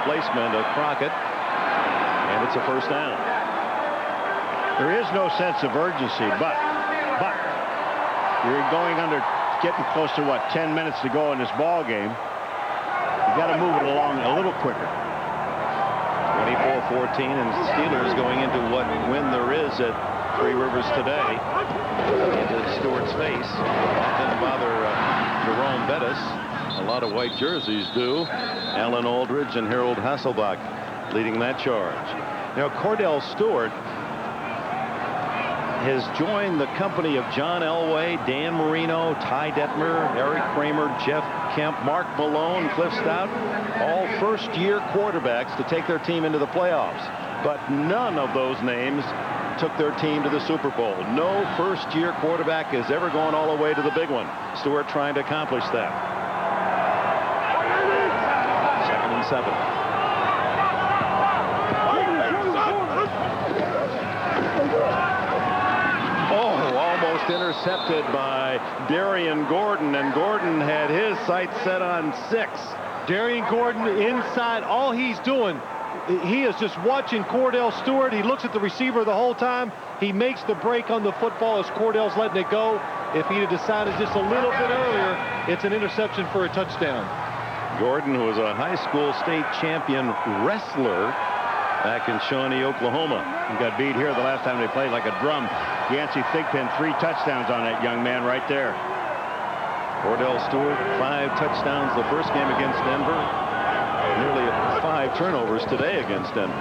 replacement of Crockett. And it's a first down. There is no sense of urgency, but you're going under, getting close to what, 10 minutes to go in this ball game. You got to move it along a little quicker. 24-14, and Steelers going into what win there is at Three Rivers today into Stewart's face. That didn't bother Jerome Bettis. A lot of white jerseys do. Alan Aldridge and Harold Hasselbach leading that charge. Now Cordell Stewart has joined the company of John Elway, Dan Marino, Ty Detmer, Eric Kramer, Jeff Kemp, Mark Malone, Cliff Stout, all first-year quarterbacks to take their team into the playoffs. But none of those names took their team to the Super Bowl. No first-year quarterback has ever gone all the way to the big one. Stewart trying to accomplish that. 2nd and 7. Almost intercepted by Darian Gordon, and Gordon had his sights set on 6. Darian Gordon inside. All he's doing, he is just watching Cordell Stewart. He looks at the receiver the whole time. He makes the break on the football as Cordell's letting it go. If he'd have decided just a little bit earlier, it's an interception for a touchdown. Gordon, who was a high school state champion wrestler back in Shawnee, Oklahoma. He got beat here the last time they played like a drum. Yancey Thigpen, 3 touchdowns on that young man right there. Cordell Stewart, 5 touchdowns the first game against Denver. Nearly 5 turnovers today against Denver.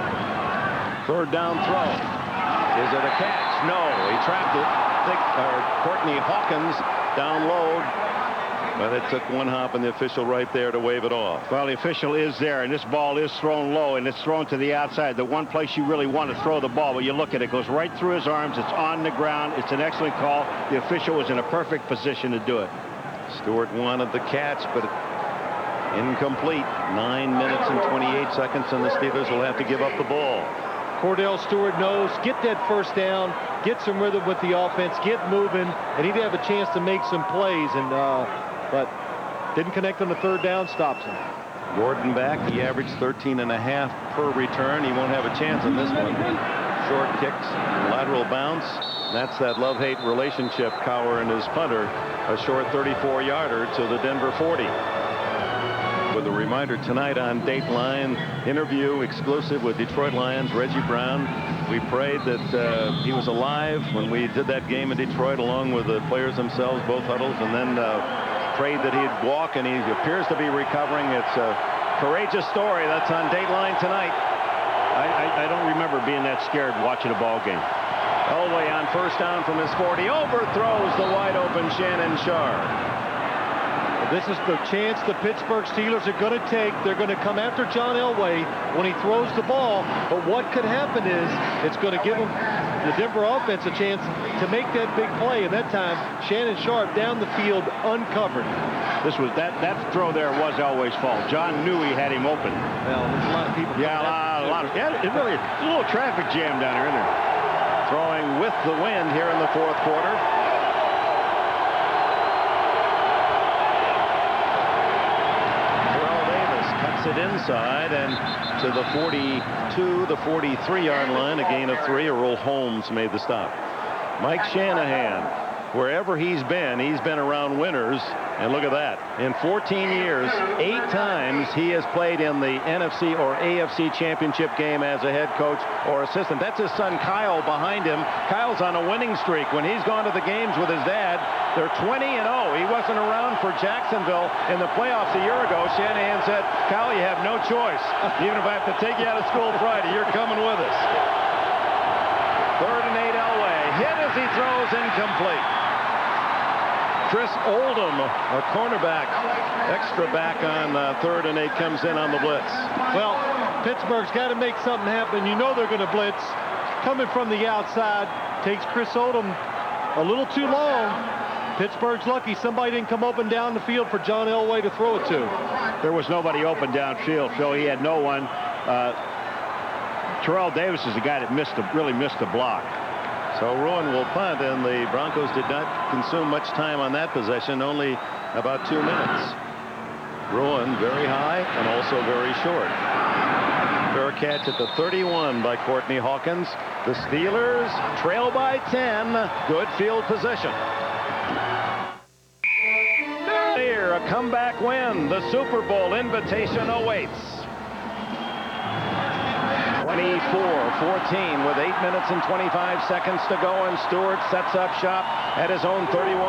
3rd down throw. Is it a catch? No, he trapped it. Courtney Hawkins down low. But it took one hop and the official right there to wave it off. Well, the official is there, and this ball is thrown low, and it's thrown to the outside. The one place you really want to throw the ball, but you look at it, it goes right through his arms. It's on the ground. It's an excellent call. The official was in a perfect position to do it. Stewart wanted the catch, but incomplete. 9 minutes and 28 seconds, and the Steelers will have to give up the ball. Cordell Stewart knows, get that first down, get some rhythm with the offense, get moving, and he'd have a chance to make some plays, and but didn't connect on the 3rd down, stops him. Gordon back. He averaged 13.5 per return. He won't have a chance in this one. Short kicks, lateral bounce. That's that love-hate relationship, Cowher and his punter. A short 34-yarder to the Denver 40. With a reminder tonight on Dateline, interview exclusive with Detroit Lions Reggie Brown. We prayed that he was alive when we did that game in Detroit, along with the players themselves, both huddles, and then prayed that he'd walk, and he appears to be recovering. It's a courageous story. That's on Dateline tonight. I don't remember being that scared watching a ball game. Elway on first down from his 40. Overthrows the wide-open Shannon Sharp. This is the chance the Pittsburgh Steelers are going to take. They're going to come after John Elway when he throws the ball. But what could happen is it's going to give them, the Denver offense, a chance to make that big play. And that time, Shannon Sharp down the field uncovered. This was that throw there was Elway's fault. John knew he had him open. Well, there's a lot of people. Yeah, a lot of. Yeah, it really, a little traffic jam down here, isn't there? Throwing with the wind here in the 4th quarter. It inside and to the 42, the 43-yard line, a gain of 3. Earl Holmes made the stop. Mike Shanahan, wherever he's been around winners, and look at that. In 14 years, 8 times he has played in the NFC or AFC championship game as a head coach or assistant. That's his son Kyle behind him. Kyle's on a winning streak. When he's gone to the games with his dad, they're 20-0. He wasn't around for Jacksonville in the playoffs a year ago. Shanahan said, Kyle, you have no choice. Even if I have to take you out of school Friday, you're coming with us. 3rd and 8, Elway. Hit as he throws, incomplete. Chris Oldham, a cornerback, extra back on 3rd and 8, comes in on the blitz. Well, Pittsburgh's got to make something happen. You know they're going to blitz. Coming from the outside, takes Chris Oldham a little too long. Pittsburgh's lucky somebody didn't come open down the field for John Elway to throw it to. There was nobody open downfield, Phil. He had no one. Terrell Davis is the guy that really missed the block. So Rowan will punt, and the Broncos did not consume much time on that possession, only about 2 minutes. Rowan very high and also very short. catch at the 31 by Courtney Hawkins. The Steelers trail by 10. Good field position. Here, a comeback win. The Super Bowl invitation awaits. 24-14 with 8 minutes and 25 seconds to go, and Stewart sets up shop at his own 31.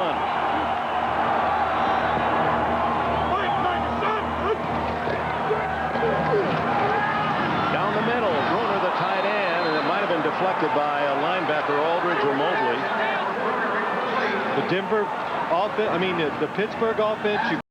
Down the middle, Bruner, the tight end, and it might have been deflected by a linebacker, Aldridge or Mobley. The Denver offense, the Pittsburgh offense,